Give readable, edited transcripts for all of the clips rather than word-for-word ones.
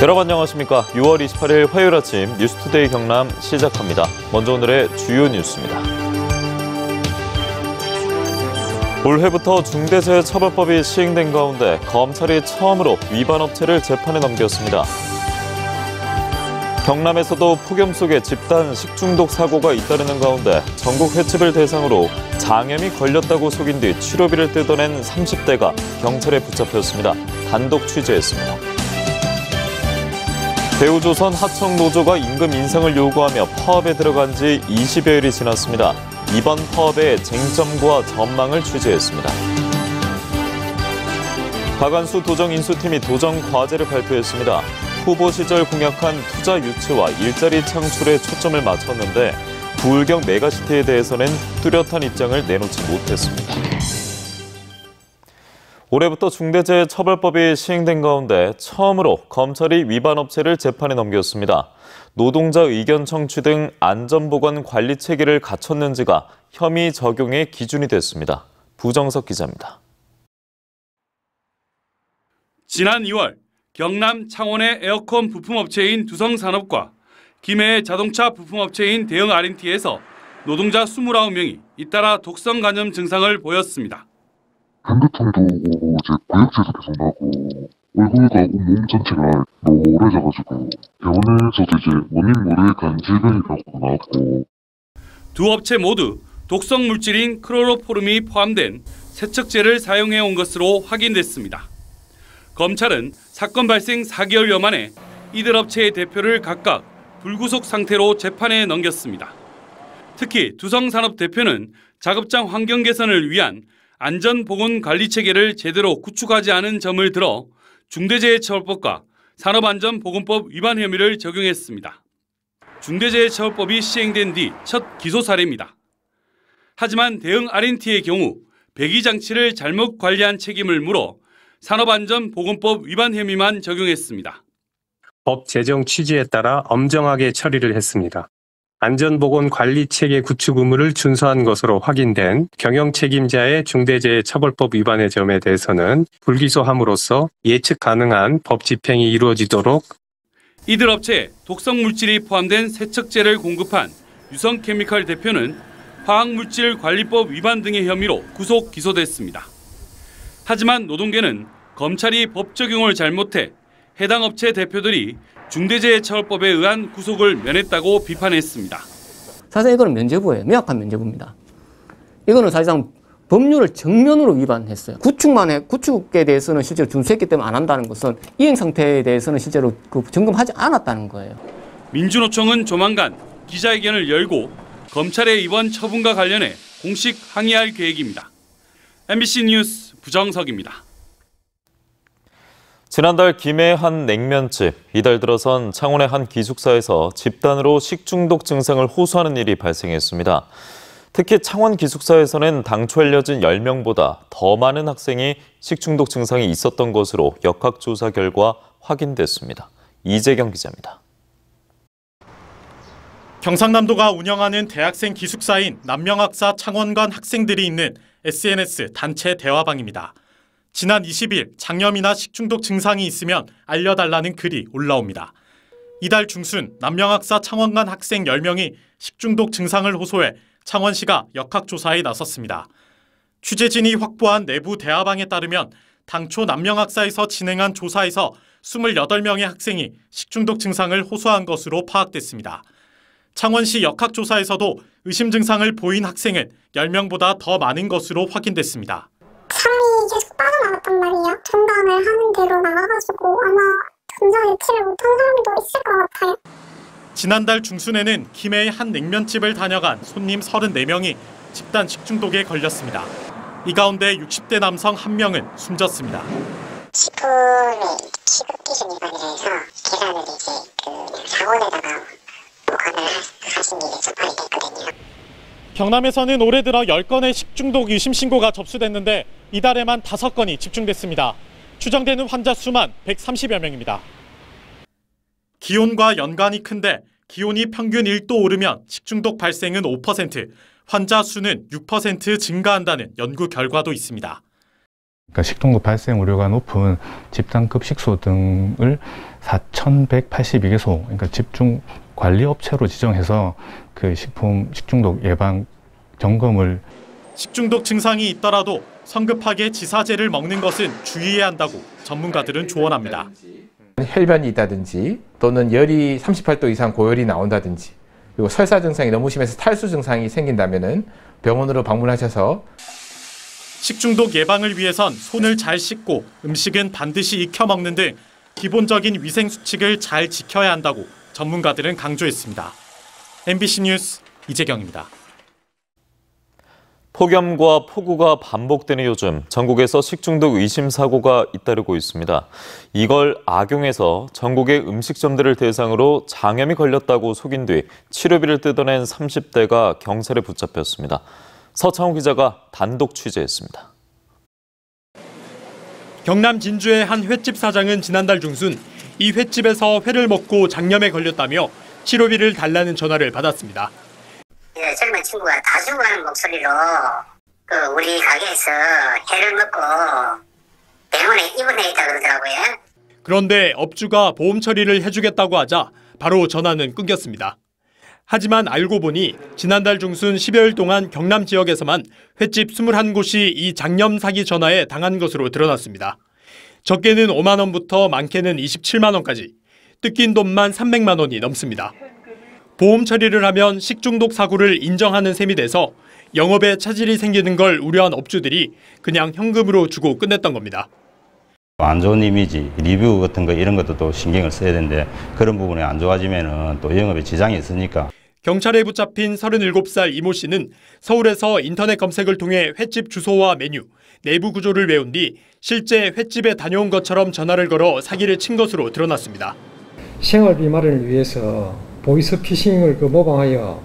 여러분 안녕하십니까. 6월 28일 화요일 아침 뉴스투데이 경남 시작합니다. 먼저 오늘의 주요 뉴스입니다. 올해부터 중대재해처벌법이 시행된 가운데 검찰이 처음으로 위반 업체를 재판에 넘겼습니다. 경남에서도 폭염 속에 집단 식중독 사고가 잇따르는 가운데 전국 횟집을 대상으로 장염이 걸렸다고 속인 뒤 치료비를 뜯어낸 30대가 경찰에 붙잡혔습니다. 단독 취재했습니다. 대우조선 하청노조가 임금 인상을 요구하며 파업에 들어간 지 20여일이 지났습니다. 이번 파업의 쟁점과 전망을 취재했습니다. 박안수 도정인수팀이 도정 과제를 발표했습니다. 후보 시절 공약한 투자 유치와 일자리 창출에 초점을 맞췄는데 부울경 메가시티에 대해서는 뚜렷한 입장을 내놓지 못했습니다. 올해부터 중대재해처벌법이 시행된 가운데 처음으로 검찰이 위반 업체를 재판에 넘겼습니다. 노동자 의견 청취 등 안전보건 관리 체계를 갖췄는지가 혐의 적용의 기준이 됐습니다. 부정석 기자입니다. 지난 2월 경남 창원의 에어컨 부품업체인 두성산업과 김해의 자동차 부품업체인 대형 R&T에서 노동자 29명이 잇따라 독성 간염 증상을 보였습니다. 현대통도 오고 이제 고역질도 계속 나고 얼굴과 온몸 전체가 노래져가지고 병원에서도 이제 원인 모르게 간질병이라고 나왔고 두 업체 모두 독성 물질인 클로로포름이 포함된 세척제를 사용해온 것으로 확인됐습니다. 검찰은 사건 발생 4개월여 만에 이들 업체의 대표를 각각 불구속 상태로 재판에 넘겼습니다. 특히 두성산업 대표는 작업장 환경 개선을 위한 안전보건관리체계를 제대로 구축하지 않은 점을 들어 중대재해처벌법과 산업안전보건법 위반 혐의를 적용했습니다. 중대재해처벌법이 시행된 뒤 첫 기소 사례입니다. 하지만 대형 R&T의 경우 배기장치를 잘못 관리한 책임을 물어 산업안전보건법 위반 혐의만 적용했습니다. 법 제정 취지에 따라 엄정하게 처리를 했습니다. 안전보건관리체계 구축 의무를 준수한 것으로 확인된 경영책임자의 중대재해처벌법 위반의 점에 대해서는 불기소함으로써 예측 가능한 법 집행이 이루어지도록 이들 업체에 독성 물질이 포함된 세척제를 공급한 유성케미칼 대표는 화학물질관리법 위반 등의 혐의로 구속 기소됐습니다. 하지만 노동계는 검찰이 법 적용을 잘못해 해당 업체 대표들이 중대재해처벌법에 의한 구속을 면했다고 비판했습니다. 사실 이거는 면죄부예요. 명확한 면죄부입니다. 이거는 사실상 법률을 정면으로 위반했어요. 구축에 대해서는 실제로 준수했기 때문에 안 한다는 것은 이행 상태에 대해서는 실제로 점검하지 않았다는 거예요. 민주노총은 조만간 기자회견을 열고 검찰의 이번 처분과 관련해 공식 항의할 계획입니다. MBC 뉴스 부정석입니다. 지난달 김해의 한 냉면집, 이달 들어선 창원의 한 기숙사에서 집단으로 식중독 증상을 호소하는 일이 발생했습니다. 특히 창원 기숙사에서는 당초 알려진 10명보다 더 많은 학생이 식중독 증상이 있었던 것으로 역학조사 결과 확인됐습니다. 이재경 기자입니다. 경상남도가 운영하는 대학생 기숙사인 남명학사 창원관 학생들이 있는 SNS 단체 대화방입니다. 지난 20일 장염이나 식중독 증상이 있으면 알려달라는 글이 올라옵니다. 이달 중순 남명학사 창원관 학생 10명이 식중독 증상을 호소해 창원시가 역학조사에 나섰습니다. 취재진이 확보한 내부 대화방에 따르면 당초 남명학사에서 진행한 조사에서 28명의 학생이 식중독 증상을 호소한 것으로 파악됐습니다. 창원시 역학조사에서도 의심 증상을 보인 학생은 10명보다 더 많은 것으로 확인됐습니다. 잠이 계속 빠져나갔단 말이에요. 전담을 하는 대로 나가가지고 아마 전자 일치를 못한 사람도 있을 것 같아요. 지난달 중순에는 김해의 한 냉면집을 다녀간 손님 34명이 집단 식중독에 걸렸습니다. 이 가운데 60대 남성 1명은 숨졌습니다. 식품의 시급 기준 위반이라 해서 계란을 이제 상온에다가 보관을 하신 게 접안이 됐거든요. 경남에서는 올해 들어 10건의 식중독 의심 신고가 접수됐는데 이달에만 5건이 집중됐습니다. 추정되는 환자 수만 130여 명입니다. 기온과 연관이 큰데 기온이 평균 1도 오르면 식중독 발생은 5%, 환자 수는 6% 증가한다는 연구 결과도 있습니다. 그러니까 식중독 발생 우려가 높은 집단급 식소 등을 4,182개소, 그러니까 집중 관리 업체로 지정해서 그 식품 식중독 예방 점검을. 식중독 증상이 있더라도 성급하게 지사제를 먹는 것은 주의해야 한다고 전문가들은 조언합니다. 혈변이 있다든지 또는 열이 38도 이상 고열이 나온다든지 그리고 설사 증상이 너무 심해서 탈수 증상이 생긴다면은 병원으로 방문하셔서 식중독 예방을 위해선 손을 잘 씻고 음식은 반드시 익혀 먹는 등 기본적인 위생 수칙을 잘 지켜야 한다고 전문가들은 강조했습니다. MBC 뉴스 이재경입니다. 폭염과 폭우가 반복되는 요즘 전국에서 식중독 의심 사고가 잇따르고 있습니다. 이걸 악용해서 전국의 음식점들을 대상으로 장염이 걸렸다고 속인 뒤 치료비를 뜯어낸 30대가 경찰에 붙잡혔습니다. 서창호 기자가 단독 취재했습니다. 경남 진주의 한 횟집 사장은 지난달 중순 이 횟집에서 회를 먹고 장염에 걸렸다며 치료비를 달라는 전화를 받았습니다. 젊은 친구가 다주고하는 목소리로 우리 가게에서 회를 먹고 병원에 입원해 있다 그러더라고요. 그런데 업주가 보험 처리를 해주겠다고 하자 바로 전화는 끊겼습니다. 하지만 알고 보니 지난달 중순 10여일 동안 경남 지역에서만 횟집 21곳이 이 장염 사기 전화에 당한 것으로 드러났습니다. 적게는 5만 원부터 많게는 27만 원까지, 뜯긴 돈만 300만 원이 넘습니다. 보험 처리를 하면 식중독 사고를 인정하는 셈이 돼서 영업에 차질이 생기는 걸 우려한 업주들이 그냥 현금으로 주고 끝냈던 겁니다. 안 좋은 이미지, 리뷰 같은 거 이런 것도 또 신경을 써야 되는데 그런 부분이 안 좋아지면은 또 영업에 지장이 있으니까. 경찰에 붙잡힌 37살 이모 씨는 서울에서 인터넷 검색을 통해 횟집 주소와 메뉴, 내부 구조를 외운 뒤 실제 횟집에 다녀온 것처럼 전화를 걸어 사기를 친 것으로 드러났습니다. 생활비 마련을 위해서 보이스피싱을 모방하여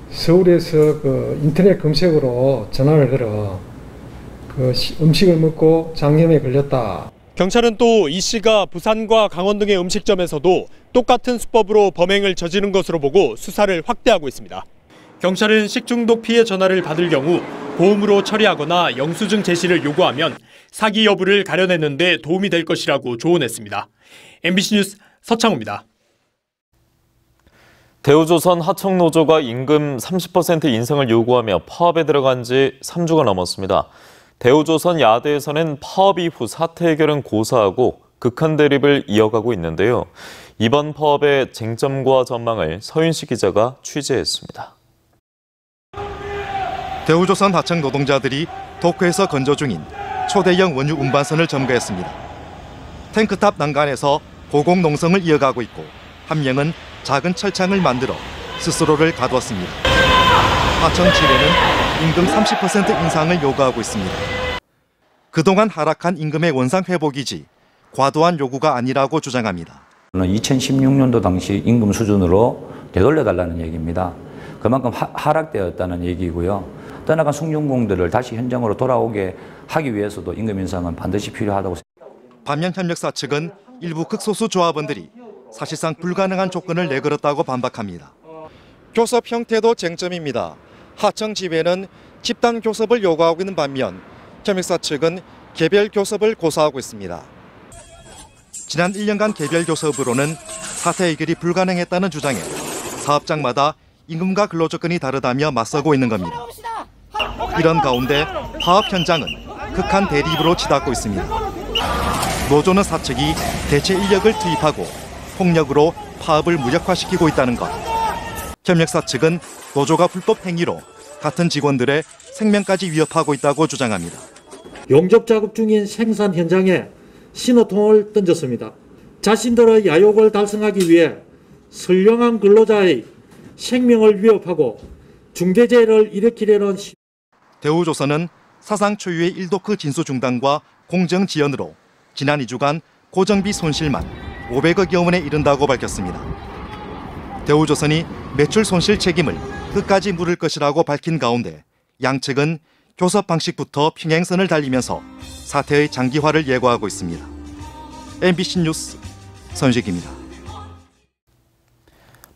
서울에서 인터넷 검색으로 전화를 걸어 음식을 먹고 장염에 걸렸다. 경찰은 또 이 씨가 부산과 강원 등의 음식점에서도 똑같은 수법으로 범행을 저지른 것으로 보고 수사를 확대하고 있습니다. 경찰은 식중독 피해 전화를 받을 경우 보험으로 처리하거나 영수증 제시를 요구하면 사기 여부를 가려내는 데 도움이 될 것이라고 조언했습니다. MBC 뉴스 서창호입니다. 대우조선 하청노조가 임금 30% 인상을 요구하며 파업에 들어간 지 3주가 넘었습니다. 대우조선 야대에서는 파업 이후 사태 해결은 고사하고 극한 대립을 이어가고 있는데요. 이번 파업의 쟁점과 전망을 서윤식 기자가 취재했습니다. 대우조선 하청 노동자들이 도쿄에서 건조 중인 초대형 원유 운반선을 점거했습니다. 탱크탑 난간에서 고공농성을 이어가고 있고 한 명은 작은 철창을 만들어 스스로를 가두었습니다. 하청 지회는 임금 30% 인상을 요구하고 있습니다. 그동안 하락한 임금의 원상 회복이지 과도한 요구가 아니라고 주장합니다. 2016년도 당시 임금 수준으로 되돌려달라는 얘기입니다. 그만큼 하락되었다는 얘기고요. 떠나간 승용공들을 다시 현장으로 돌아오게 하기 위해서도 임금 인상은 반드시 필요하다고 생각합니다. 반면 협력사 측은 일부 극소수 조합원들이 사실상 불가능한 조건을 내걸었다고 반박합니다. 교섭 형태도 쟁점입니다. 하청 지회는 집단 교섭을 요구하고 있는 반면 협력사 측은 개별 교섭을 고사하고 있습니다. 지난 1년간 개별 교섭으로는 사태 해결이 불가능했다는 주장에 사업장마다 임금과 근로조건이 다르다며 맞서고 있는 겁니다. 이런 가운데 파업 현장은 극한 대립으로 치닫고 있습니다. 노조는 사측이 대체 인력을 투입하고 폭력으로 파업을 무력화시키고 있다는 것. 협력사 측은 노조가 불법 행위로 같은 직원들의 생명까지 위협하고 있다고 주장합니다. 용접 작업 중인 생산 현장에 신호통을 던졌습니다. 자신들의 야욕을 달성하기 위해 선량한 근로자의 생명을 위협하고 중대재해를 일으키려는 대우조선은 사상 초유의 1도크 진수 중단과 공정 지연으로 지난 2주간 고정비 손실만 500억여 원에 이른다고 밝혔습니다. 대우조선이 매출 손실 책임을 끝까지 물을 것이라고 밝힌 가운데 양측은 교섭 방식부터 평행선을 달리면서 사태의 장기화를 예고하고 있습니다. MBC 뉴스 선식입니다.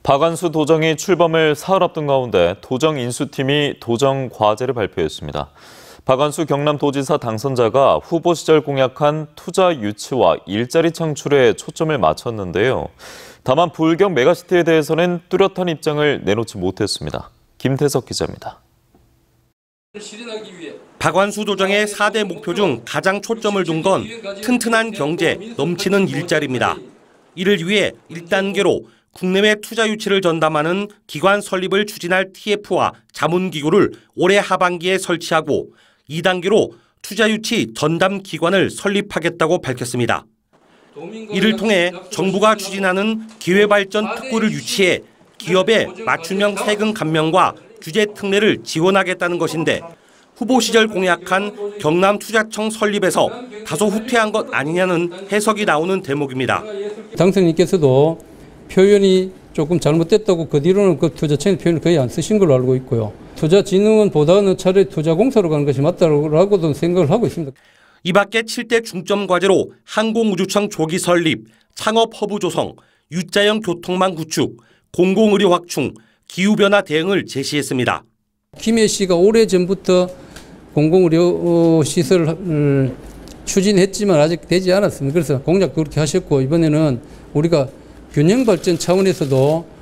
박완수 도정이 출범을 사흘 앞둔 가운데 도정 인수팀이 도정 과제를 발표했습니다. 박완수 경남도지사 당선자가 후보 시절 공약한 투자 유치와 일자리 창출에 초점을 맞췄는데요. 다만 부울경 메가시티에 대해서는 뚜렷한 입장을 내놓지 못했습니다. 김태석 기자입니다. 박완수 도정의 4대 목표 중 가장 초점을 둔 건 튼튼한 경제, 넘치는 일자리입니다. 이를 위해 1단계로 국내외 투자 유치를 전담하는 기관 설립을 추진할 TF와 자문기구를 올해 하반기에 설치하고 2단계로 투자 유치 전담 기관을 설립하겠다고 밝혔습니다. 이를 통해 정부가 추진하는 기회발전 특구를 유치해 기업의 맞춤형 세금 감면과 규제 특례를 지원하겠다는 것인데 후보 시절 공약한 경남투자청 설립에서 다소 후퇴한 것 아니냐는 해석이 나오는 대목입니다. 당선인께서도 표현이 조금 잘못됐다고 그 뒤로는 그 투자청의 표현을 거의 안 쓰신 걸로 알고 있고요. 투자진흥원보다는 차라리 투자공사로 가는 것이 맞다고도 생각을 하고 있습니다. 이 밖에 7대 중점 과제로 항공우주청 조기 설립, 창업 허브 조성, U자형 교통망 구축, 공공의료 확충, 기후변화 대응을 제시했습니다. 김해 씨가 오래전부터 공공의료 시설을 추진했지만 아직 되지 않았습니다. 그래서 공약도 그렇게 하셨고 이번에는 우리가 균형발전 차원에서도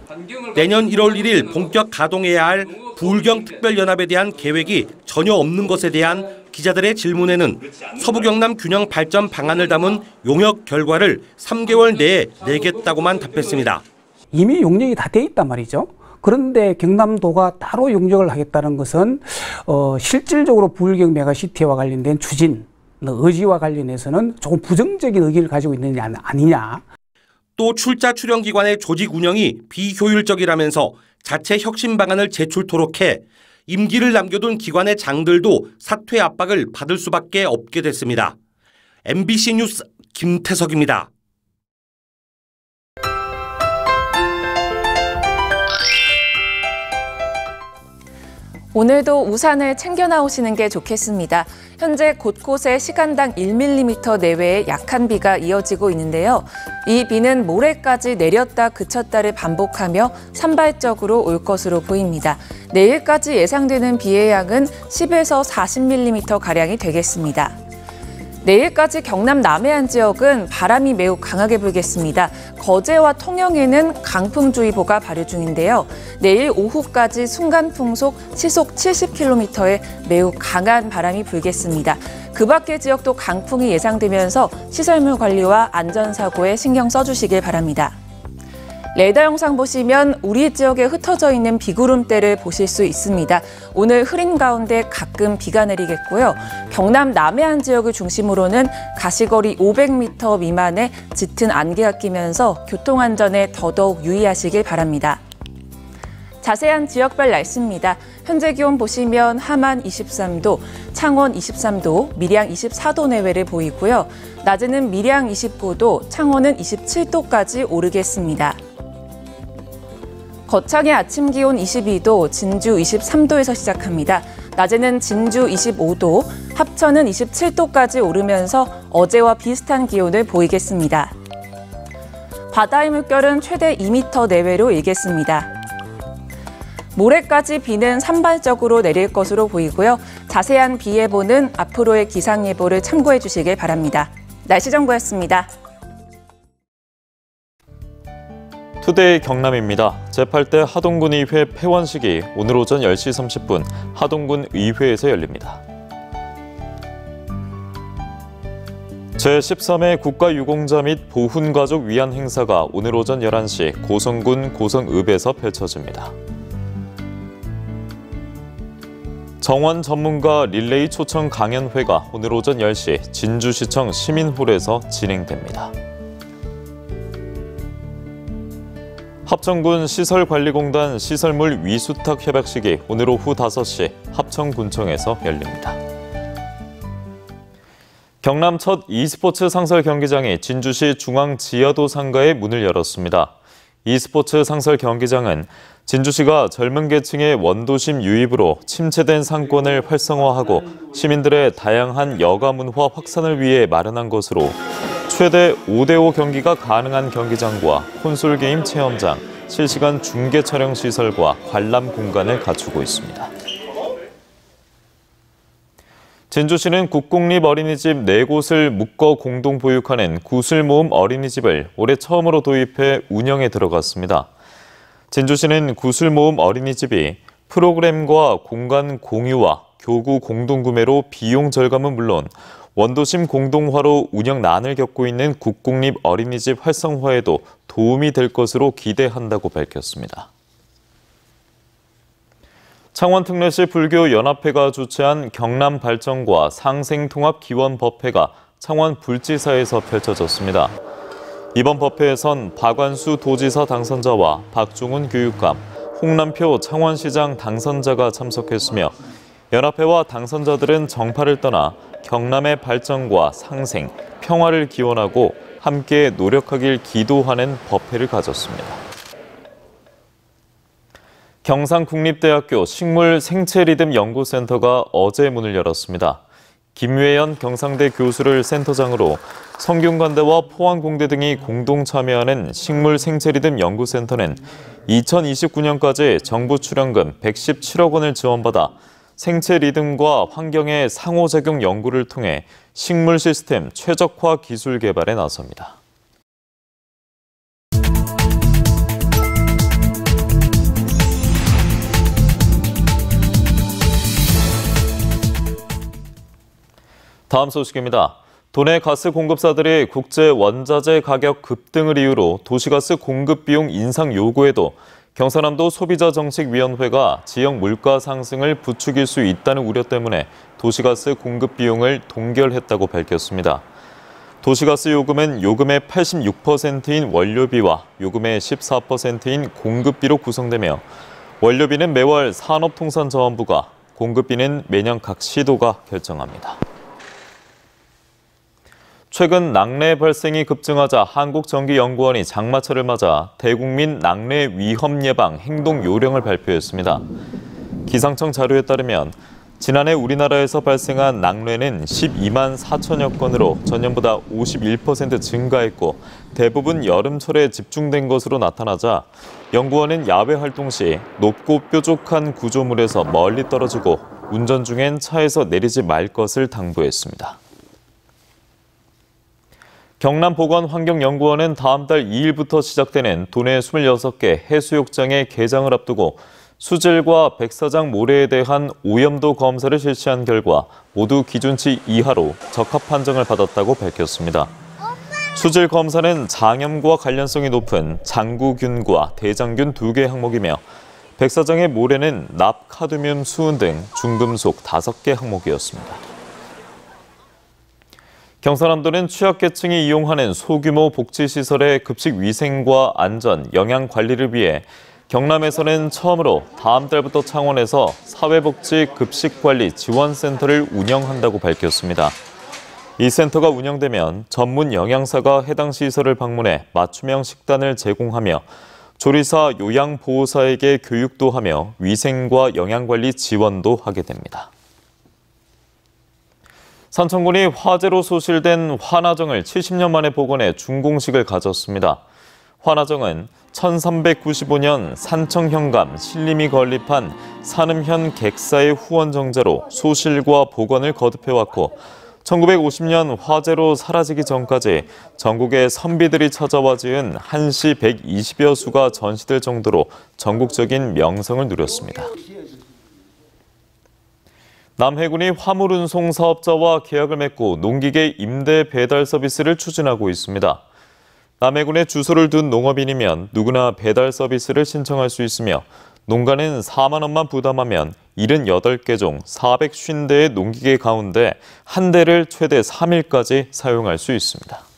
내년 1월 1일 본격 가동해야 할 부울경 특별연합에 대한 계획이 전혀 없는 것에 대한 기자들의 질문에는 서부경남 균형 발전 방안을 담은 용역 결과를 3개월 내에 내겠다고만 답했습니다. 이미 용역이 다 돼 있단 말이죠. 그런데 경남도가 따로 용역을 하겠다는 것은 실질적으로 부울경 메가시티와 관련된 추진, 의지와 관련해서는 조금 부정적인 의견을 가지고 있는 게 아니냐. 또 출자 출연 기관의 조직 운영이 비효율적이라면서 자체 혁신 방안을 제출토록 해 임기를 남겨둔 기관의 장들도 사퇴 압박을 받을 수밖에 없게 됐습니다. MBC 뉴스 김태석입니다. 오늘도 우산을 챙겨 나오시는 게 좋겠습니다. 현재 곳곳에 시간당 1mm 내외의 약한 비가 이어지고 있는데요. 이 비는 모레까지 내렸다 그쳤다를 반복하며 산발적으로 올 것으로 보입니다. 내일까지 예상되는 비의 양은 10에서 40mm가량이 되겠습니다. 내일까지 경남 남해안 지역은 바람이 매우 강하게 불겠습니다. 거제와 통영에는 강풍주의보가 발효 중인데요. 내일 오후까지 순간풍속 시속 70km의 매우 강한 바람이 불겠습니다. 그 밖의 지역도 강풍이 예상되면서 시설물 관리와 안전사고에 신경 써주시길 바랍니다. 레이더 영상 보시면 우리 지역에 흩어져 있는 비구름대를 보실 수 있습니다. 오늘 흐린 가운데 가끔 비가 내리겠고요. 경남 남해안 지역을 중심으로는 가시거리 500m 미만의 짙은 안개가 끼면서 교통안전에 더더욱 유의하시길 바랍니다. 자세한 지역별 날씨입니다. 현재 기온 보시면 함안 23도, 창원 23도, 밀양 24도 내외를 보이고요. 낮에는 밀양 29도, 창원은 27도까지 오르겠습니다. 거창의 아침 기온 22도, 진주 23도에서 시작합니다. 낮에는 진주 25도, 합천은 27도까지 오르면서 어제와 비슷한 기온을 보이겠습니다. 바다의 물결은 최대 2m 내외로 일겠습니다. 모레까지 비는 산발적으로 내릴 것으로 보이고요. 자세한 비 예보는 앞으로의 기상 예보를 참고해 주시길 바랍니다. 날씨 정보였습니다. 투데이 경남입니다. 제8대 하동군의회 폐원식이 오늘 오전 10시 30분 하동군 의회에서 열립니다. 제13회 국가유공자 및 보훈가족 위안 행사가 오늘 오전 11시 고성군 고성읍에서 펼쳐집니다. 정원 전문가 릴레이 초청 강연회가 오늘 오전 10시 진주시청 시민홀에서 진행됩니다. 합천군 시설관리공단 시설물 위수탁 협약식이 오늘 오후 5시 합천군청에서 열립니다. 경남 첫 e스포츠 상설 경기장이 진주시 중앙지하도 상가에 문을 열었습니다. e스포츠 상설 경기장은 진주시가 젊은 계층의 원도심 유입으로 침체된 상권을 활성화하고 시민들의 다양한 여가 문화 확산을 위해 마련한 것으로 최대 5대5 경기가 가능한 경기장과 콘솔 게임 체험장, 실시간 중계 촬영 시설과 관람 공간을 갖추고 있습니다. 진주시는 국공립 어린이집 4곳을 묶어 공동 보육하는 구슬모음 어린이집을 올해 처음으로 도입해 운영에 들어갔습니다. 진주시는 구슬모음 어린이집이 프로그램과 공간 공유와 교구 공동구매로 비용 절감은 물론 원도심 공동화로 운영난을 겪고 있는 국공립 어린이집 활성화에도 도움이 될 것으로 기대한다고 밝혔습니다. 창원특례시 불교연합회가 주최한 경남발전과 상생통합기원법회가 창원불지사에서 펼쳐졌습니다. 이번 법회에선 박완수 도지사 당선자와 박종훈 교육감, 홍남표 창원시장 당선자가 참석했으며 연합회와 당선자들은 정파를 떠나 경남의 발전과 상생, 평화를 기원하고 함께 노력하길 기도하는 법회를 가졌습니다. 경상국립대학교 식물생체리듬연구센터가 어제 문을 열었습니다. 김외연 경상대 교수를 센터장으로 성균관대와 포항공대 등이 공동 참여하는 식물생체리듬연구센터는 2029년까지 정부 출연금 117억 원을 지원받아 생체 리듬과 환경의 상호작용 연구를 통해 식물 시스템 최적화 기술 개발에 나섭니다. 다음 소식입니다. 도내 가스 공급사들이 국제 원자재 가격 급등을 이유로 도시가스 공급 비용 인상 요구에도 경상남도 소비자정책위원회가 지역 물가 상승을 부추길 수 있다는 우려 때문에 도시가스 공급 비용을 동결했다고 밝혔습니다. 도시가스 요금은 요금의 86%인 원료비와 요금의 14%인 공급비로 구성되며 원료비는 매월 산업통상자원부가, 공급비는 매년 각 시도가 결정합니다. 최근 낙뢰 발생이 급증하자 한국전기연구원이 장마철을 맞아 대국민 낙뢰 위험 예방 행동 요령을 발표했습니다. 기상청 자료에 따르면 지난해 우리나라에서 발생한 낙뢰는 12만 4천여 건으로 전년보다 51% 증가했고 대부분 여름철에 집중된 것으로 나타나자 연구원은 야외 활동 시 높고 뾰족한 구조물에서 멀리 떨어지고 운전 중엔 차에서 내리지 말 것을 당부했습니다. 경남보건환경연구원은 다음 달 2일부터 시작되는 도내 26개 해수욕장의 개장을 앞두고 수질과 백사장 모래에 대한 오염도 검사를 실시한 결과 모두 기준치 이하로 적합 판정을 받았다고 밝혔습니다. 수질 검사는 장염과 관련성이 높은 장구균과 대장균 2개 항목이며 백사장의 모래는 납, 카드뮴, 수은 등 중금속 5개 항목이었습니다. 경상남도는 취약계층이 이용하는 소규모 복지시설의 급식 위생과 안전, 영양 관리를 위해 경남에서는 처음으로 다음 달부터 창원에서 사회복지 급식관리 지원센터를 운영한다고 밝혔습니다. 이 센터가 운영되면 전문 영양사가 해당 시설을 방문해 맞춤형 식단을 제공하며 조리사, 요양보호사에게 교육도 하며 위생과 영양관리 지원도 하게 됩니다. 산청군이 화재로 소실된 환화정을 70년 만에 복원해 준공식을 가졌습니다. 환화정은 1395년 산청현감 신림이 건립한 산음현 객사의 후원정자로 소실과 복원을 거듭해왔고 1950년 화재로 사라지기 전까지 전국의 선비들이 찾아와 지은 한시 120여 수가 전시될 정도로 전국적인 명성을 누렸습니다. 남해군이 화물운송 사업자와 계약을 맺고 농기계 임대 배달 서비스를 추진하고 있습니다. 남해군에 주소를 둔 농업인이면 누구나 배달 서비스를 신청할 수 있으며 농가는 4만 원만 부담하면 78개 종 450대의 농기계 가운데 한 대를 최대 3일까지 사용할 수 있습니다.